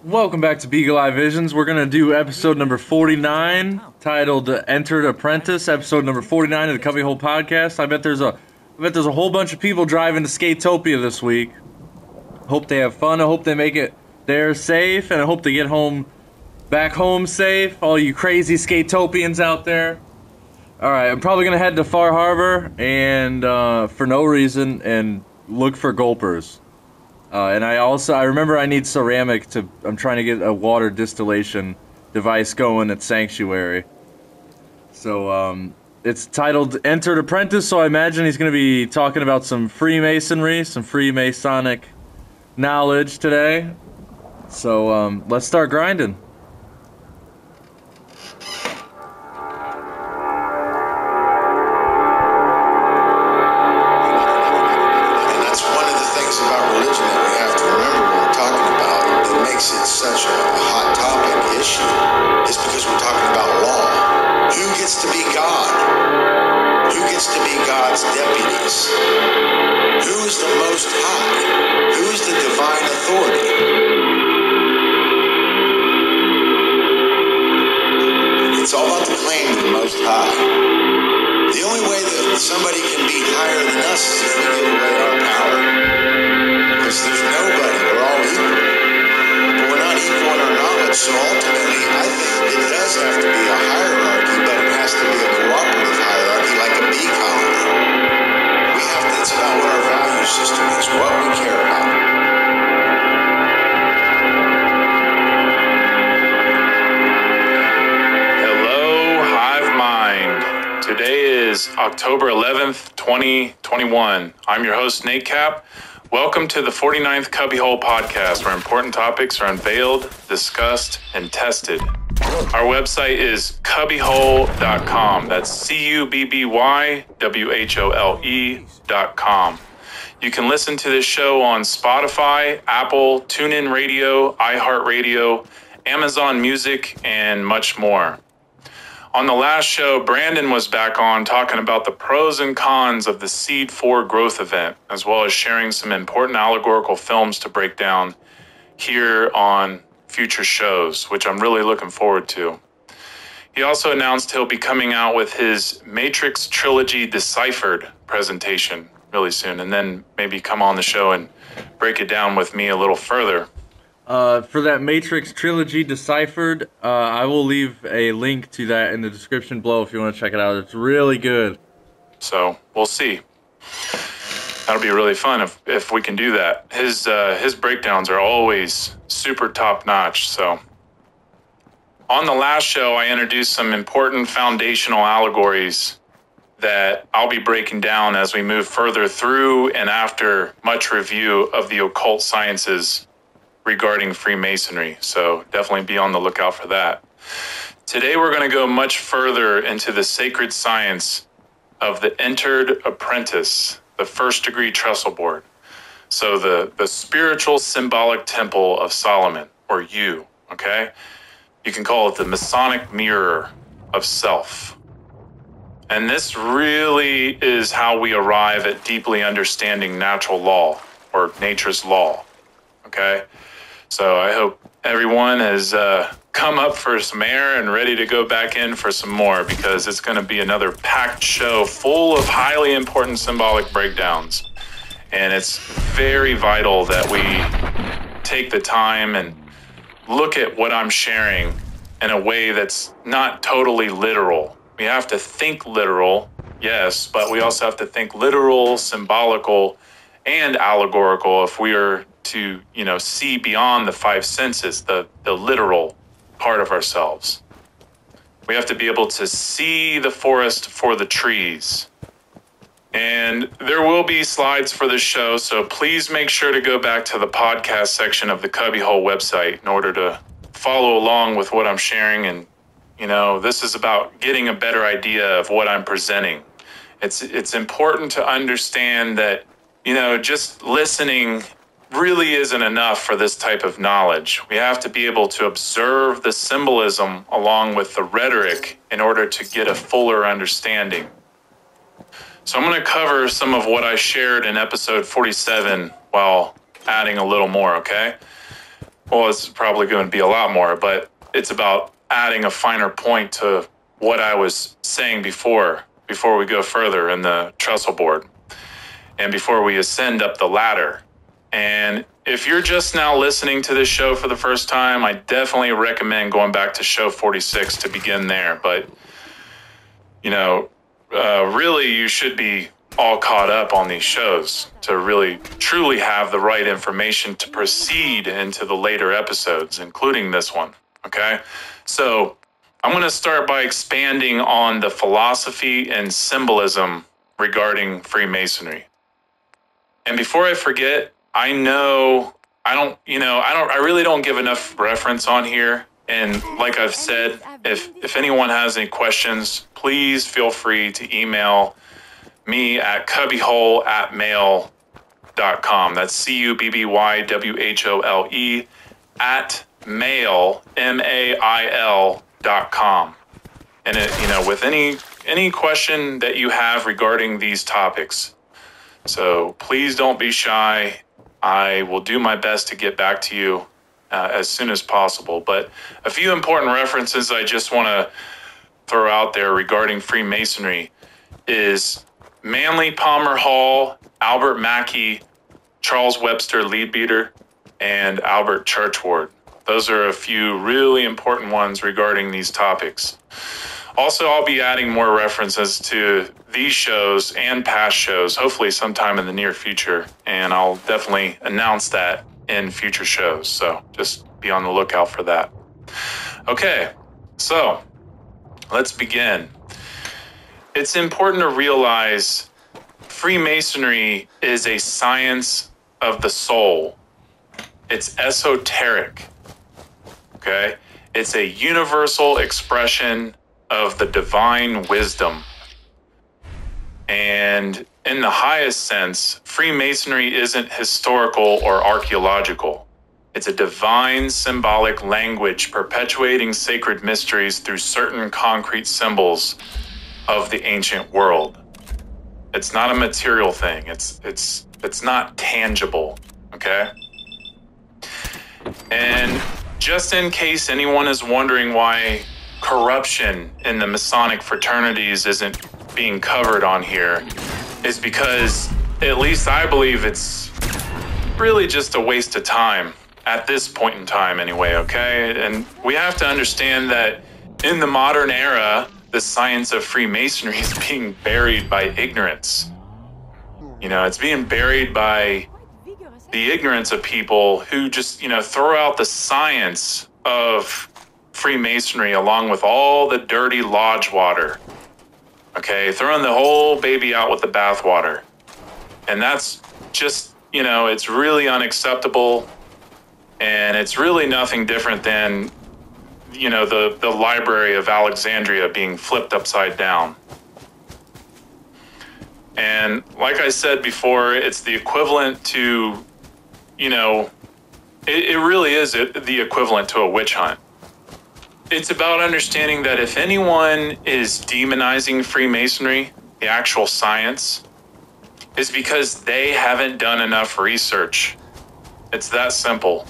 Welcome back to Beagle Eye Visions. We're going to do episode number 49, titled Entered Apprentice, episode number 49 of the CubbyWhole podcast. I bet there's a whole bunch of people driving to Skatopia this week. Hope they have fun. I hope they make it there safe, and I hope they get back home safe. All you crazy Skatopians out there. All right, I'm probably going to head to Far Harbor and for no reason and look for gulpers. And I remember I need ceramic I'm trying to get a water distillation device going at Sanctuary. So, it's titled Entered Apprentice, so I imagine he's going to be talking about some Freemasonry, some Freemasonic knowledge today. So, let's start grinding. October 11th, 2021. I'm your host, Nate Cap. Welcome to the 49th CubbyWhole podcast, where important topics are unveiled, discussed, and tested. Our website is CubbyWhole.com. That's CubbyWhole.com. You can listen to this show on Spotify, Apple, TuneIn Radio, iHeartRadio, Amazon Music, and much more. On the last show, Brandon was back on talking about the pros and cons of the Seed 4 growth event, as well as sharing some important allegorical films to break down here on future shows, which I'm really looking forward to. He also announced he'll be coming out with his Matrix Trilogy Deciphered presentation really soon, and then maybe come on the show and break it down with me a little further. For that Matrix Trilogy Deciphered, I will leave a link to that in the description below if you want to check it out. It's really good. So, we'll see. That'll be really fun if we can do that. His breakdowns are always super top-notch, so. On the last show, I introduced some important foundational allegories that I'll be breaking down as we move further through and after much review of the occult sciences regarding Freemasonry, so definitely be on the lookout for that. Today we're going to go much further into the sacred science of the entered apprentice, the first degree trestle board. So the spiritual symbolic temple of Solomon, or you, okay? You can call it the Masonic mirror of self. And this really is how we arrive at deeply understanding natural law, or nature's law, okay? So I hope everyone has come up for some air and ready to go back in for some more, because it's going to be another packed show full of highly important symbolic breakdowns. And it's very vital that we take the time and look at what I'm sharing in a way that's not totally literal. We have to think literal, yes, but we also have to think literal, symbolical, and allegorical if we are to, see beyond the five senses, the literal part of ourselves. We have to be able to see the forest for the trees. And there will be slides for this show, so please make sure to go back to the podcast section of the CubbyWhole website in order to follow along with what I'm sharing. And, this is about getting a better idea of what I'm presenting. It's important to understand that, just listening really isn't enough for this type of knowledge. We have to be able to observe the symbolism along with the rhetoric in order to get a fuller understanding. So I'm going to cover some of what I shared in episode 47 while adding a little more, okay? well, it's probably going to be a lot more, but it's about adding a finer point to what I was saying before we go further in the trestle board and before we ascend up the ladder. And if you're just now listening to this show for the first time, I definitely recommend going back to show 46 to begin there. But, really you should be all caught up on these shows to really truly have the right information to proceed into the later episodes, including this one. Okay. So I'm going to start by expanding on the philosophy and symbolism regarding Freemasonry. And before I forget, I really don't give enough reference on here. And like I've said, if anyone has any questions, please feel free to email me at CubbyWhole@mail.com. That's CubbyWhole @mail, MAIL.com. And with any question that you have regarding these topics. So please don't be shy. I will do my best to get back to you as soon as possible. But a few important references I just want to throw out there regarding Freemasonry is Manly Palmer Hall, Albert Mackey, Charles Webster Leadbeater, and Albert Churchward. Those are a few really important ones regarding these topics. Also, I'll be adding more references to these shows and past shows, hopefully sometime in the near future, and I'll definitely announce that in future shows, so just be on the lookout for that. Okay, so let's begin. It's important to realize Freemasonry is a science of the soul. It's esoteric, okay? It's a universal expression of the divine wisdom. And in the highest sense, Freemasonry isn't historical or archaeological. It's a divine symbolic language perpetuating sacred mysteries through certain concrete symbols of the ancient world. It's not a material thing. It's not tangible, okay? And just in case anyone is wondering why corruption in the Masonic fraternities isn't being covered on here, is because at least I believe it's really just a waste of time at this point in time anyway, okay? And we have to understand that in the modern era, the science of Freemasonry is being buried by ignorance. It's being buried by the ignorance of people who just, throw out the science of Freemasonry along with all the dirty lodge water. Okay, throwing the whole baby out with the bathwater. And that's just, it's really unacceptable. And it's really nothing different than, the Library of Alexandria being flipped upside down. And like I said before, it's the equivalent to, it really is the equivalent to a witch hunt. It's about understanding that if anyone is demonizing Freemasonry, the actual science, is because they haven't done enough research. It's that simple.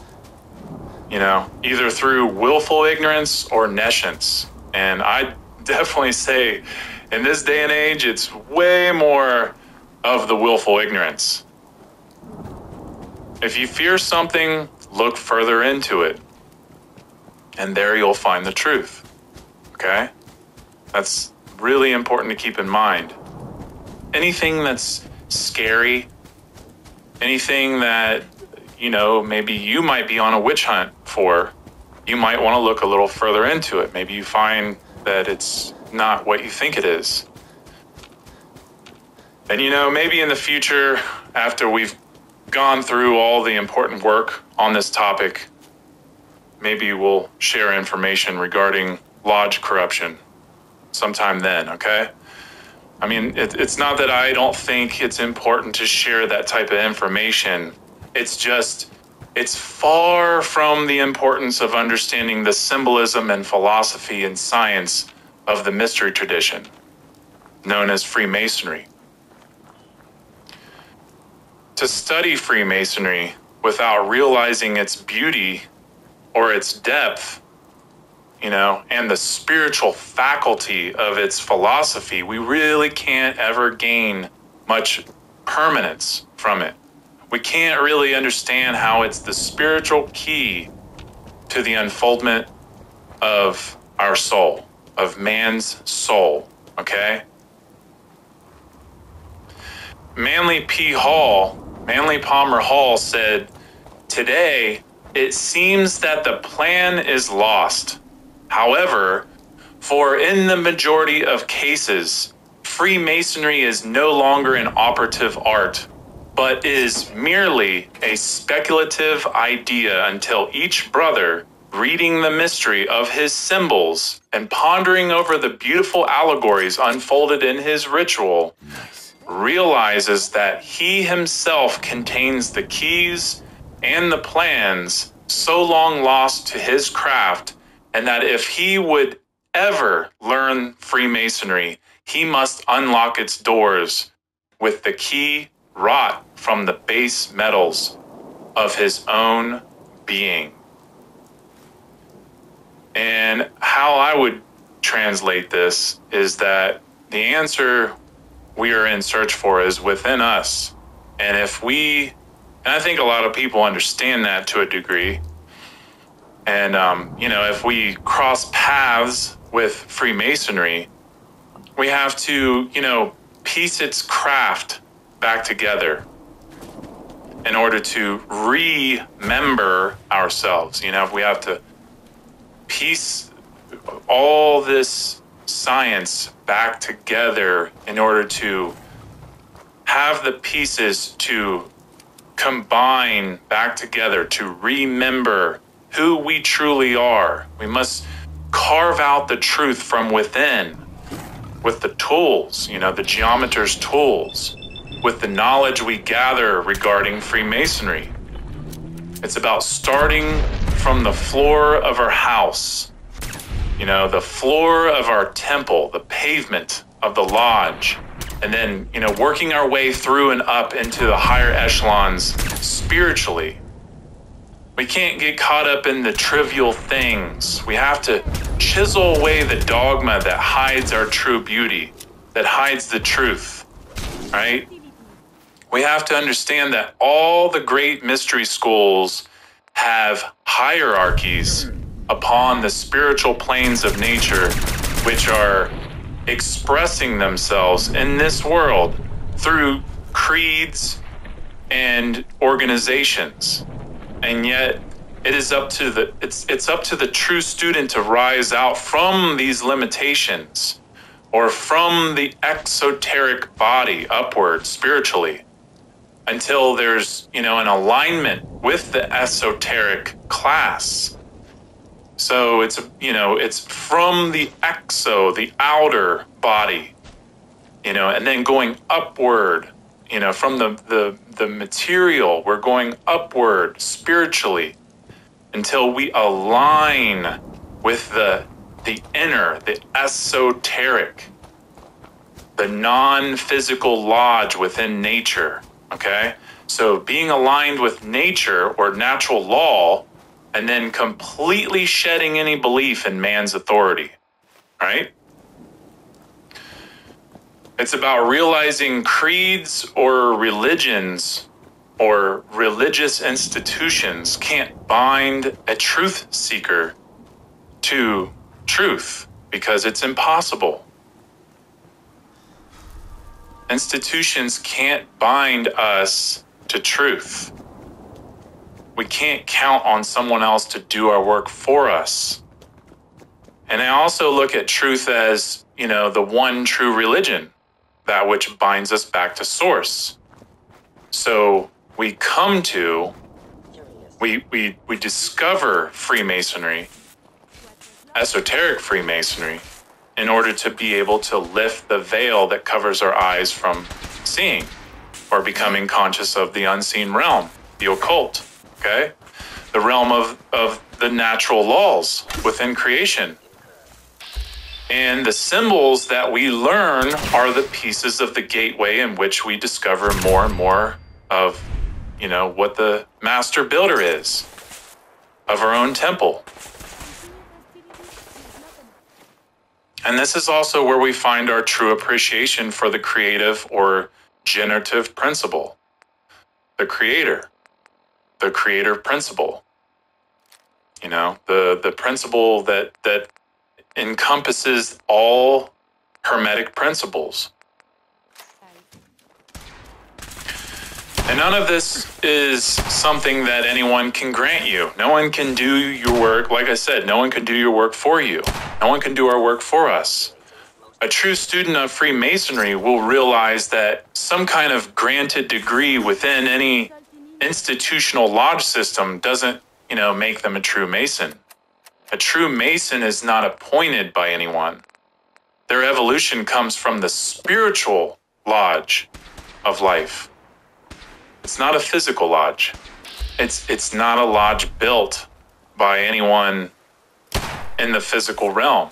Either through willful ignorance or nescience. And I definitely say in this day and age, it's way more of the willful ignorance. If you fear something, look further into it. And there you'll find the truth. Okay? That's really important to keep in mind. Anything that's scary, anything that, maybe you might be on a witch hunt for, you might want to look a little further into it. Maybe you find that it's not what you think it is. And, maybe in the future, after we've gone through all the important work on this topic, maybe we'll share information regarding lodge corruption sometime then, okay? I mean, it's not that I don't think it's important to share that type of information. It's just, it's far from the importance of understanding the symbolism and philosophy and science of the mystery tradition, known as Freemasonry. To study Freemasonry without realizing its beauty or its depth, and the spiritual faculty of its philosophy, we really can't ever gain much permanence from it. We can't really understand how it's the spiritual key to the unfoldment of our soul, of man's soul, okay? Manly Palmer Hall said, "Today, it seems that the plan is lost. However, for in the majority of cases, Freemasonry is no longer an operative art, but is merely a speculative idea until each brother, reading the mystery of his symbols and pondering over the beautiful allegories unfolded in his ritual, realizes that he himself contains the keys and the plans so long lost to his craft, and that if he would ever learn Freemasonry, he must unlock its doors with the key wrought from the base metals of his own being." And how I would translate this is that the answer we are in search for is within us. And I think a lot of people understand that to a degree. And, if we cross paths with Freemasonry, we have to, piece its craft back together in order to remember ourselves. We have to piece all this science back together in order to have the pieces to combine back together to remember who we truly are. We must carve out the truth from within with the tools, the geometer's tools, with the knowledge we gather regarding Freemasonry. It's about starting from the floor of our house, the floor of our temple, the pavement of the lodge, and then, working our way through and up into the higher echelons spiritually. We can't get caught up in the trivial things. We have to chisel away the dogma that hides our true beauty, that hides the truth, right? We have to understand that all the great mystery schools have hierarchies upon the spiritual planes of nature, which are expressing themselves in this world through creeds and organizations. And yet it is up to it's up to the true student to rise out from these limitations, or from the exoteric body upward spiritually, until there's, an alignment with the esoteric class. So it's from the the outer body, and then going upward, from the material, we're going upward spiritually until we align with the inner, the esoteric, the non-physical lodge within nature. Okay, so being aligned with nature or natural law, and then completely shedding any belief in man's authority, right? It's about realizing creeds or religions or religious institutions can't bind a truth seeker to truth, because it's impossible. Institutions can't bind us to truth. We can't count on someone else to do our work for us. And I also look at truth as, the one true religion, that which binds us back to source. So we discover Freemasonry, esoteric Freemasonry, in order to be able to lift the veil that covers our eyes from seeing or becoming conscious of the unseen realm, the occult, okay? The realm of the natural laws within creation. And the symbols that we learn are the pieces of the gateway in which we discover more and more of, what the master builder is. of our own temple. And this is also where we find our true appreciation for the creative or generative principle. The creator principle. You know, the principle that encompasses all Hermetic principles. And none of this is something that anyone can grant you. No one can do your work. Like I said, no one can do your work for you. No one can do our work for us. A true student of Freemasonry will realize that some kind of granted degree within any institutional lodge system doesn't, make them a true Mason. A true Mason is not appointed by anyone. Their evolution comes from the spiritual lodge of life. It's not a physical lodge. It's not a lodge built by anyone in the physical realm.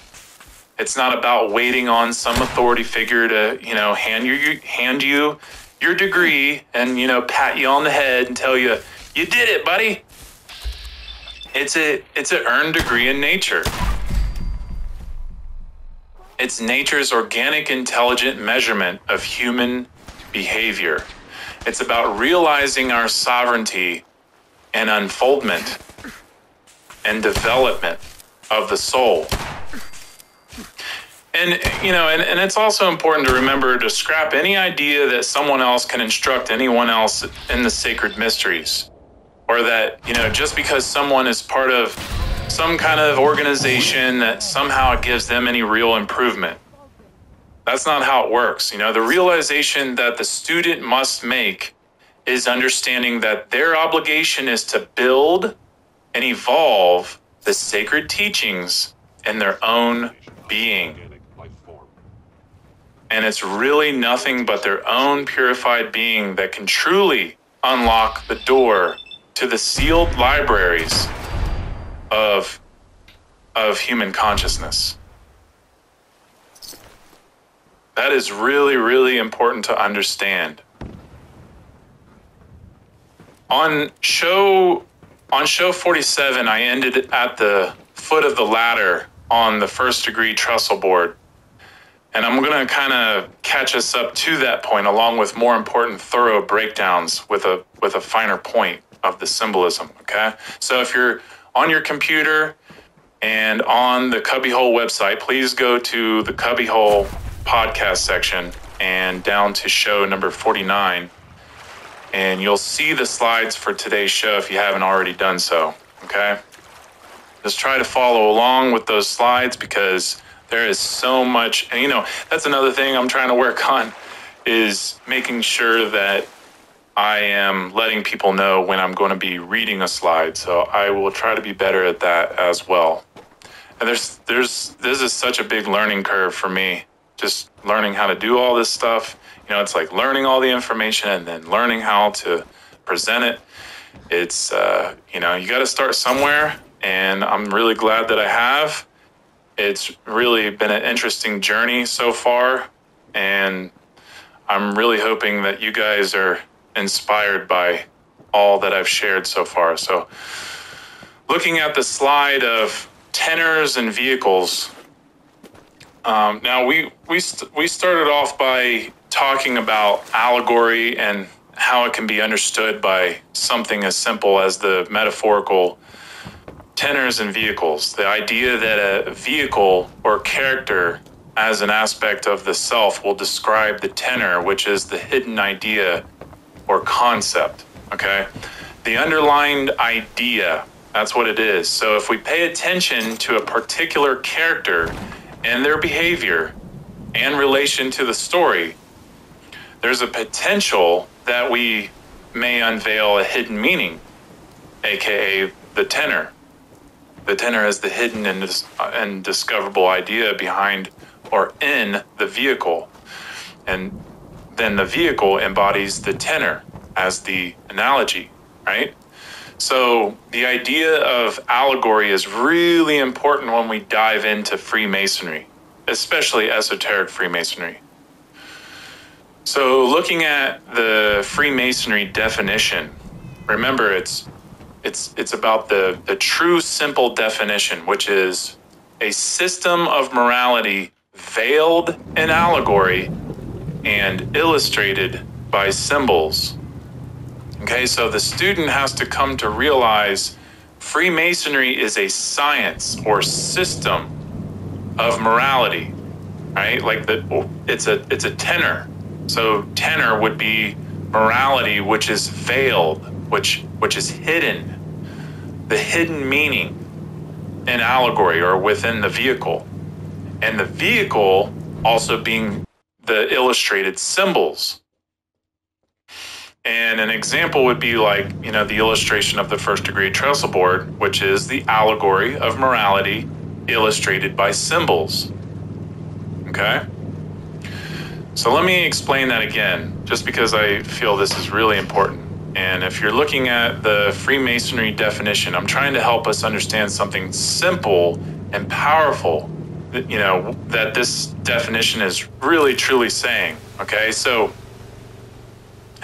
It's not about waiting on some authority figure to, hand you your degree and, pat you on the head and tell you, you did it, buddy. It's an earned degree in nature. It's nature's organic, intelligent measurement of human behavior. It's about realizing our sovereignty and unfoldment and development of the soul. And, and it's also important to remember to scrap any idea that someone else can instruct anyone else in the sacred mysteries. Or that, just because someone is part of some kind of organization that somehow it gives them any real improvement. That's not how it works. The realization that the student must make is understanding that their obligation is to build and evolve the sacred teachings in their own being. And it's really nothing but their own purified being that can truly unlock the door to the sealed libraries of human consciousness. That is really, really important to understand. On show 47, I ended at the foot of the ladder on the first degree trestle board. And I'm going to kind of catch us up to that point, along with more important, thorough breakdowns with a finer point of the symbolism, okay? So if you're on your computer and on the CubbyWhole website, please go to the CubbyWhole podcast section and down to show number 49. And you'll see the slides for today's show if you haven't already done so, okay? Just try to follow along with those slides because there is so much, and that's another thing I'm trying to work on is making sure that I am letting people know when I'm going to be reading a slide. So I will try to be better at that as well. And this is such a big learning curve for me, just learning how to do all this stuff. It's like learning all the information and then learning how to present it. It's, you got to start somewhere, and I'm really glad that I have. It's really been an interesting journey so far, and I'm really hoping that you guys are inspired by all that I've shared so far. So looking at the slide of tenors and vehicles, now we started off by talking about allegory and how it can be understood by something as simple as the metaphorical tenors and vehicles. The idea that a vehicle or character as an aspect of the self will describe the tenor, which is the hidden idea or concept, okay? The underlined idea, that's what it is. So if we pay attention to a particular character and their behavior and relation to the story, there's a potential that we may unveil a hidden meaning, aka the tenor. The tenor is the hidden and discoverable idea behind or in the vehicle. And then the vehicle embodies the tenor as the analogy, right? So the idea of allegory is really important when we dive into Freemasonry, especially esoteric Freemasonry. So looking at the Freemasonry definition, remember it's It's about the true simple definition, which is a system of morality veiled in allegory and illustrated by symbols. Okay, so the student has to come to realize Freemasonry is a science or system of morality, right? Like it's a tenor. So tenor would be morality, which is veiled, which is hidden, the hidden meaning in allegory or within the vehicle, and the vehicle also being the illustrated symbols. And an example would be like, the illustration of the first degree trestle board, which is the allegory of morality illustrated by symbols. Okay? So let me explain that again, just because I feel this is really important. And if you're looking at the Freemasonry definition, I'm trying to help us understand something simple and powerful, that this definition is really, truly saying. Okay? So,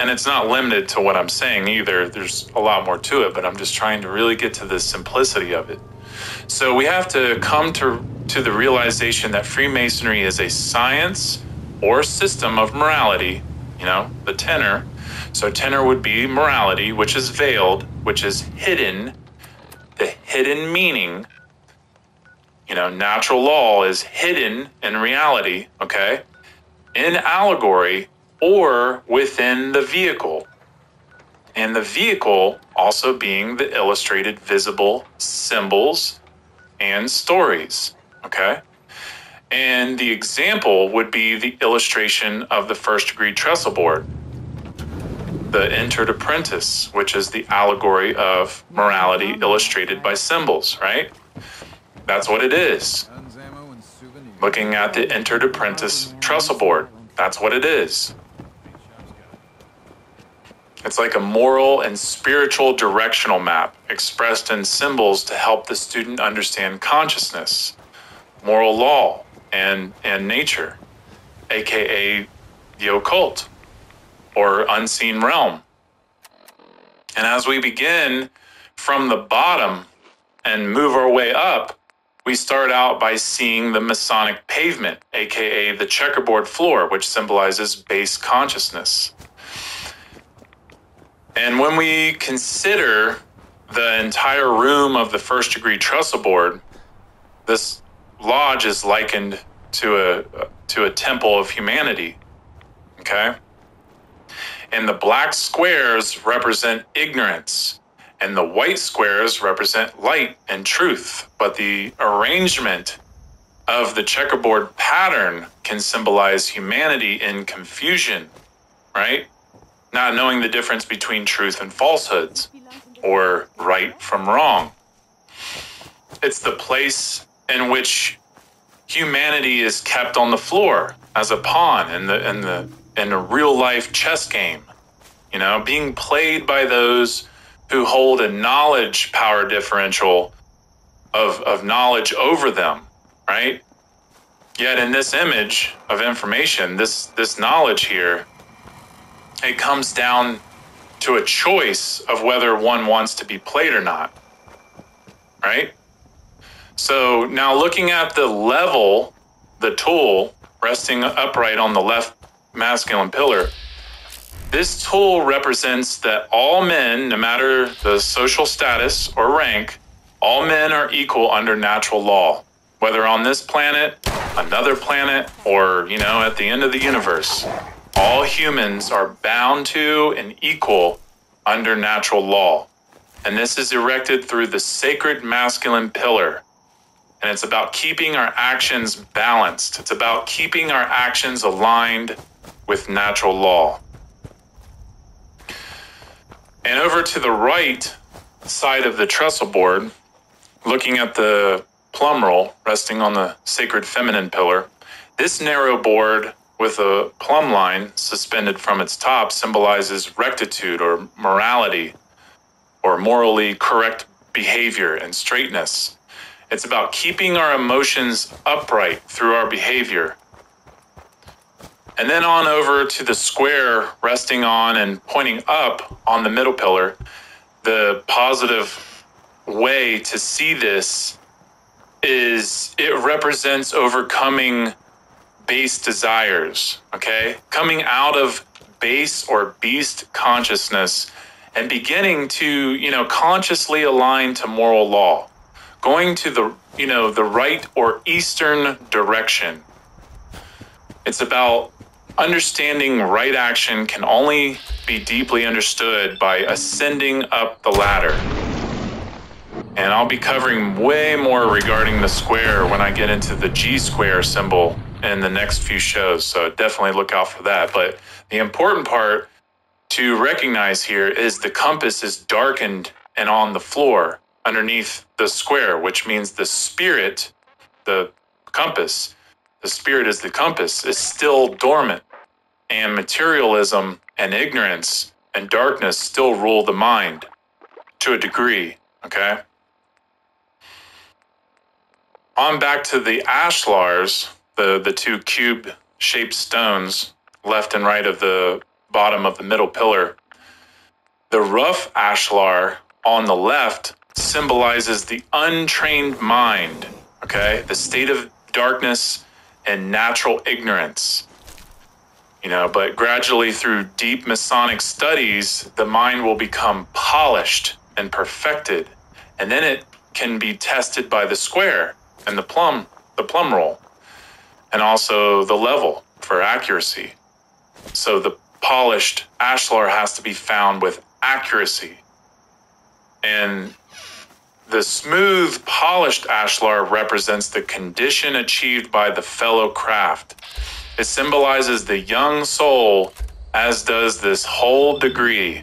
and it's not limited to what I'm saying either. There's a lot more to it, but I'm just trying to really get to the simplicity of it. So we have to come to the realization that Freemasonry is a science or system of morality, the tenor. So tenor would be morality, which is veiled, which is hidden, the hidden meaning. Natural law is hidden in reality, okay? In allegory or within the vehicle. And the vehicle also being the illustrated visible symbols and stories, okay? And the example would be the illustration of the first degree trestle board, the entered apprentice, which is the allegory of morality illustrated by symbols, right? That's what it is. Looking at the entered apprentice trestle board, that's what it is. It's like a moral and spiritual directional map expressed in symbols to help the student understand consciousness, moral law, and nature, aka the occult or unseen realm. And as we begin from the bottom and move our way up, we start out by seeing the Masonic pavement, aka the checkerboard floor, which symbolizes base consciousness. And when we consider the entire room of the first degree trestle board, this lodge is likened to a temple of humanity. Okay? And the black squares represent ignorance, and the white squares represent light and truth. But the arrangement of the checkerboard pattern can symbolize humanity in confusion, right? Not knowing the difference between truth and falsehoods, or right from wrong. It's the place in which humanity is kept on the floor as a pawn in a real life chess game, being played by those who hold a knowledge power differential of knowledge over them, right? Yet in this image of information, this knowledge here, it comes down to a choice of whether one wants to be played or not, right? So now looking at the level, the tool resting upright on the left masculine pillar, this tool represents that all men, no matter the social status or rank, all men are equal under natural law, whether on this planet, another planet, or, at the end of the universe. All humans are bound to and equal under natural law. And this is erected through the sacred masculine pillar. And it's about keeping our actions balanced. It's about keeping our actions aligned with natural law. And over to the right side of the trestle board, looking at the plum roll resting on the sacred feminine pillar, this narrow board with a plumb line suspended from its top symbolizes rectitude or morality or morally correct behavior and straightness. It's about keeping our emotions upright through our behavior. And then on over to the square resting on and pointing up on the middle pillar, the positive way to see this is it represents overcoming base desires, okay? Coming out of base or beast consciousness and beginning to, consciously align to moral law. Going to the right or eastern direction. It's about understanding right action can only be deeply understood by ascending up the ladder. And I'll be covering way more regarding the square when I get into the G square symbol in the next few shows. So definitely look out for that. But the important part to recognize here is the compass is darkened and on the floor underneath the square, which means the spirit, the compass, the spirit is the compass, is still dormant. And materialism and ignorance and darkness still rule the mind to a degree, okay? On back to the ashlars, the two cube-shaped stones left and right of the bottom of the middle pillar. The rough ashlar on the left symbolizes the untrained mind, okay? The state of darkness and natural ignorance. But gradually through deep Masonic studies, the mind will become polished and perfected. And then it can be tested by the square and the plumb roll, and also the level for accuracy. So the polished ashlar has to be found with accuracy. And the smooth, polished ashlar represents the condition achieved by the fellow craft. It symbolizes the young soul, as does this whole degree.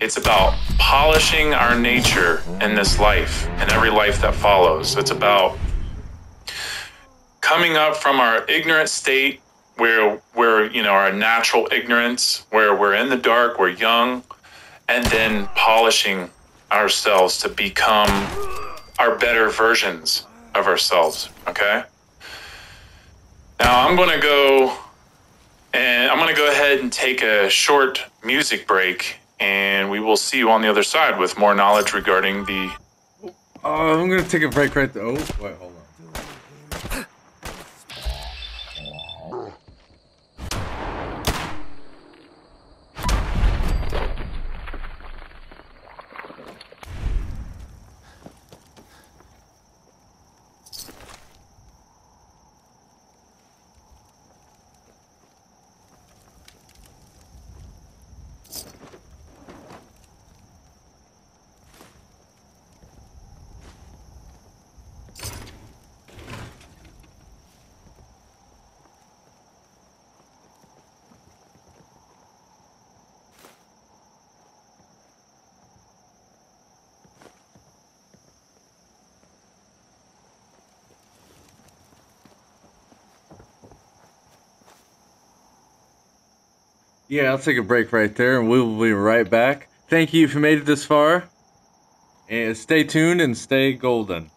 It's about polishing our nature in this life and every life that follows. It's about coming up from our ignorant state where we're, our natural ignorance, where we're in the dark, we're young, and then polishing ourselves to become our better versions of ourselves, okay? Now I'm going to go ahead and take a short music break, and we will see you on the other side with more knowledge regarding the... I'm going to take a break right there. Oh, wait, hold on. Yeah, I'll take a break right there, and we will be right back. Thank you if you made it this far, and stay tuned and stay golden.